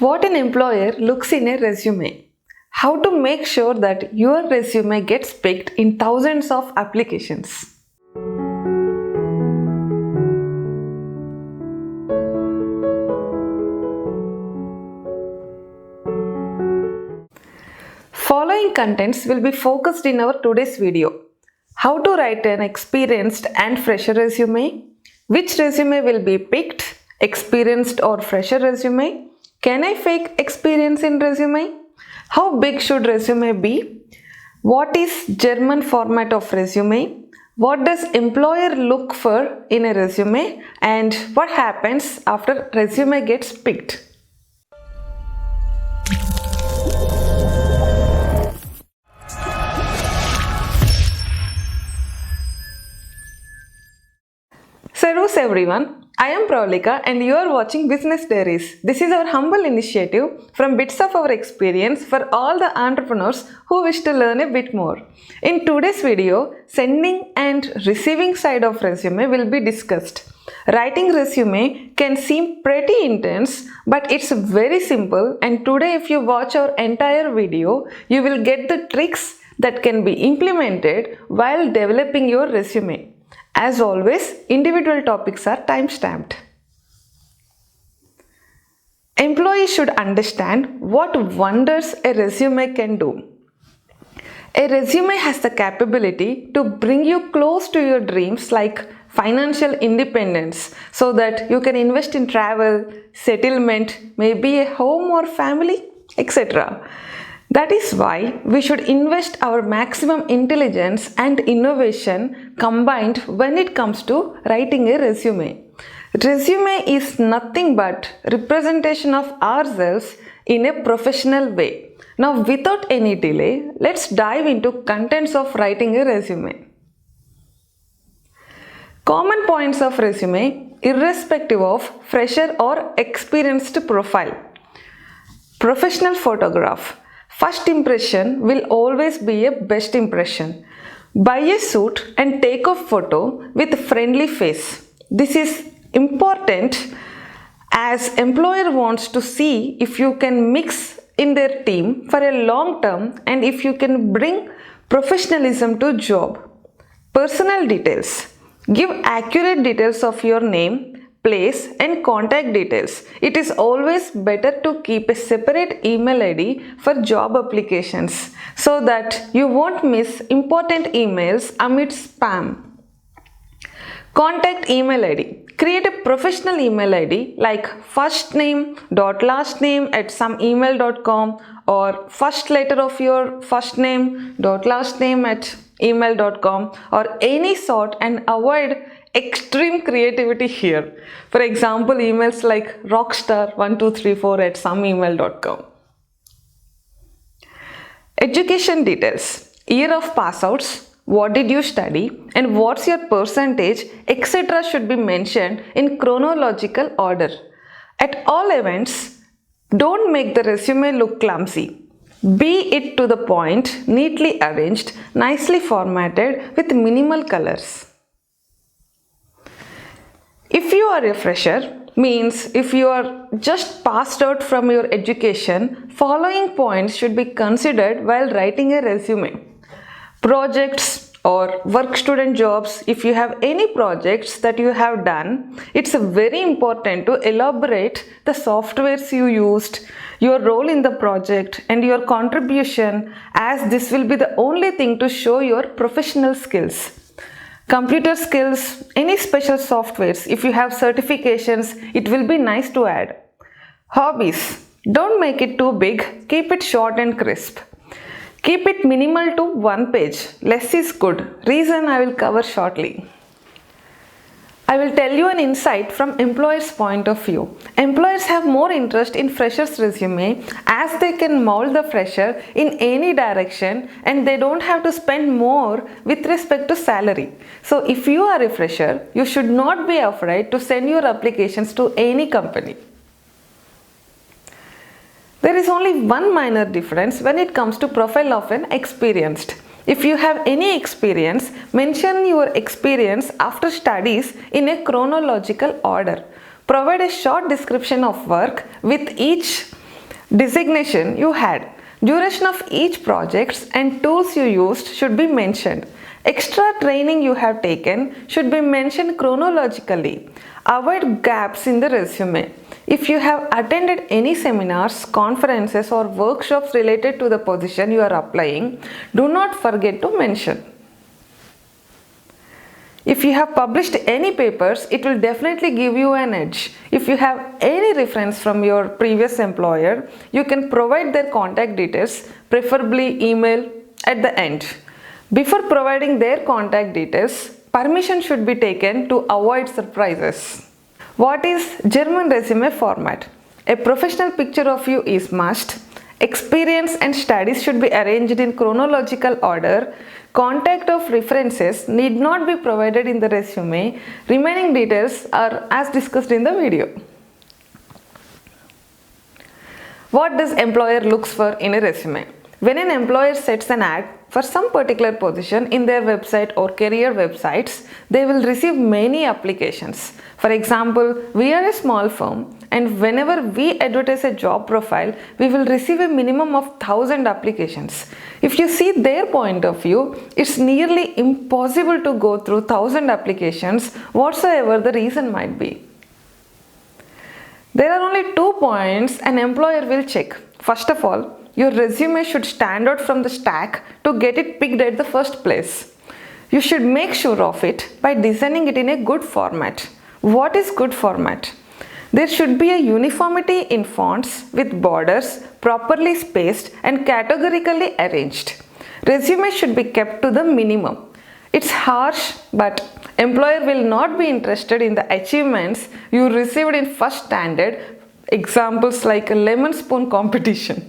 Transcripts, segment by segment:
What an employer looks in a resume. How to make sure that your resume gets picked in thousands of applications. Following contents will be focused in our today's video. How to write an experienced and fresher resume, which resume will be picked, experienced or fresher resume, can I fake experience in resume, how big should resume be, what is German format of resume, what does employer look for in a resume, and what happens after resume gets picked. Servus everyone, I am Pravalika and you are watching Business Diaries. This is our humble initiative from bits of our experience for all the entrepreneurs who wish to learn a bit more. In today's video, sending and receiving side of resume will be discussed. Writing resume can seem pretty intense, but it's very simple, and today if you watch our entire video, you will get the tricks that can be implemented while developing your resume. As always, individual topics are time-stamped. Employees should understand what wonders a resume can do. A resume has the capability to bring you close to your dreams like financial independence so that you can invest in travel, settlement, maybe a home or family, etc. That is why we should invest our maximum intelligence and innovation combined when it comes to writing a resume. Resume is nothing but representation of ourselves in a professional way. Now without any delay, let's dive into contents of writing a resume. Common points of resume irrespective of fresher or experienced profile. Professional photograph. First impression will always be a best impression. Buy a suit and take a photo with friendly face. This is important as employer wants to see if you can mix in their team for a long term and if you can bring professionalism to job. Personal details. Give accurate details of your name, place and contact details. It is always better to keep a separate email ID for job applications so that you won't miss important emails amid spam. Contact email ID. Create a professional email ID like firstname.lastname@someemail.com or first letter of your first name.lastname@email.com or any sort, and avoid extreme creativity here. For example, emails like rockstar1234@someemail.com. Education details. Year of pass outs, what did you study, and what's your percentage, etc. should be mentioned in chronological order. At all events, don't make the resume look clumsy. Be it to the point, neatly arranged, nicely formatted with minimal colors. If you are a fresher, means if you are just passed out from your education, following points should be considered while writing a resume. Projects or work student jobs, if you have any projects that you have done, it's very important to elaborate the softwares you used, your role in the project and your contribution, as this will be the only thing to show your professional skills. Computer skills, any special softwares, if you have certifications, it will be nice to add. Hobbies, don't make it too big, keep it short and crisp. Keep it minimal to one page, less is good, reason I will cover shortly. I will tell you an insight from employer's point of view. Employers have more interest in fresher's resume as they can mold the fresher in any direction and they don't have to spend more with respect to salary. So if you are a fresher, you should not be afraid to send your applications to any company. There is only one minor difference when it comes to profile of an experienced. If you have any experience, mention your experience after studies in a chronological order. Provide a short description of work with each designation you had, duration of each project and tools you used should be mentioned. Extra training you have taken should be mentioned chronologically. Avoid gaps in the resume. If you have attended any seminars, conferences or workshops related to the position you are applying, do not forget to mention. If you have published any papers, it will definitely give you an edge. If you have any reference from your previous employer, you can provide their contact details, preferably email, at the end. Before providing their contact details, permission should be taken to avoid surprises. What is German resume format? A professional picture of you is must. Experience and studies should be arranged in chronological order. Contact of references need not be provided in the resume. Remaining details are as discussed in the video. What does employer looks for in a resume? When an employer sets an ad for some particular position in their website or career websites, they will receive many applications. For example, we are a small firm and whenever we advertise a job profile, we will receive a minimum of 1,000 applications. If you see their point of view, it's nearly impossible to go through 1,000 applications, whatsoever the reason might be. There are only 2 points an employer will check. First of all, your resume should stand out from the stack to get it picked at the first place. You should make sure of it by designing it in a good format. What is good format? There should be a uniformity in fonts with borders properly spaced and categorically arranged. Resume should be kept to the minimum. It's harsh, but employer will not be interested in the achievements you received in first standard. Examples like a lemon spoon competition.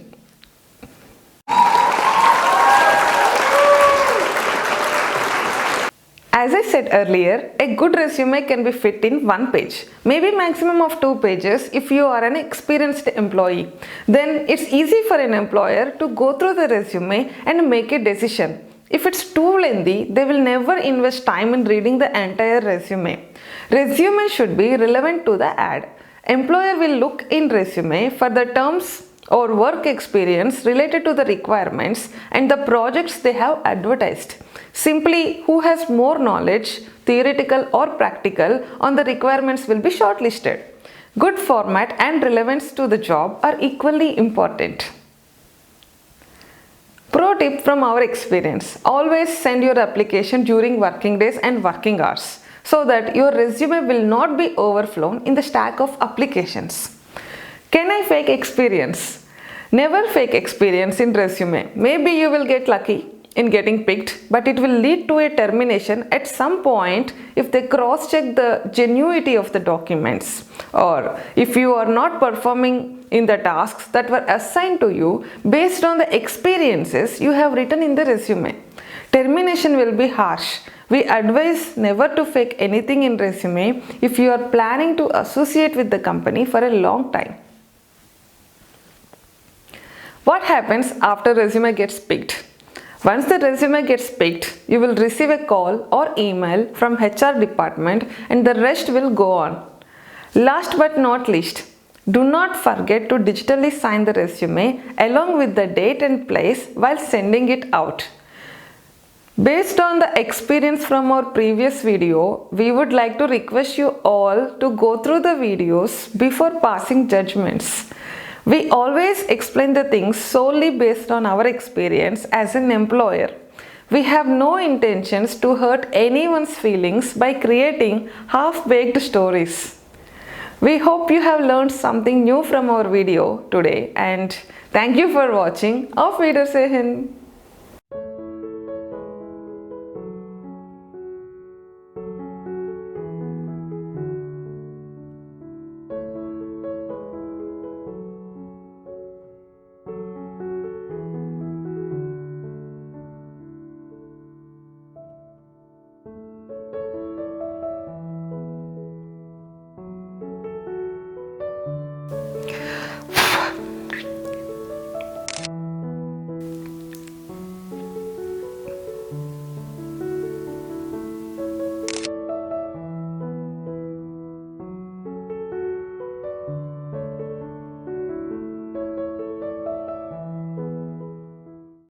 As I said earlier, a good resume can be fit in 1 page, maybe maximum of 2 pages if you are an experienced employee. Then it's easy for an employer to go through the resume and make a decision. If it's too lengthy, they will never invest time in reading the entire resume. Resume should be relevant to the ad. Employer will look in resume for the terms or work experience related to the requirements and the projects they have advertised. Simply, who has more knowledge, theoretical or practical, on the requirements will be shortlisted. Good format and relevance to the job are equally important. Pro tip from our experience: always send your application during working days and working hours so that your resume will not be overflown in the stack of applications. Can I fake experience? Never fake experience in resume. Maybe you will get lucky in getting picked, but it will lead to a termination at some point if they cross-check the genuinity of the documents, or if you are not performing in the tasks that were assigned to you based on the experiences you have written in the resume. Termination will be harsh. We advise never to fake anything in resume if you are planning to associate with the company for a long time. What happens after resume gets picked? Once the resume gets picked, you will receive a call or email from HR department and the rest will go on. Last but not least, do not forget to digitally sign the resume along with the date and place while sending it out. Based on the experience from our previous video, we would like to request you all to go through the videos before passing judgments. We always explain the things solely based on our experience as an employer. We have no intentions to hurt anyone's feelings by creating half-baked stories. We hope you have learned something new from our video today, and thank you for watching. Auf Wiedersehen!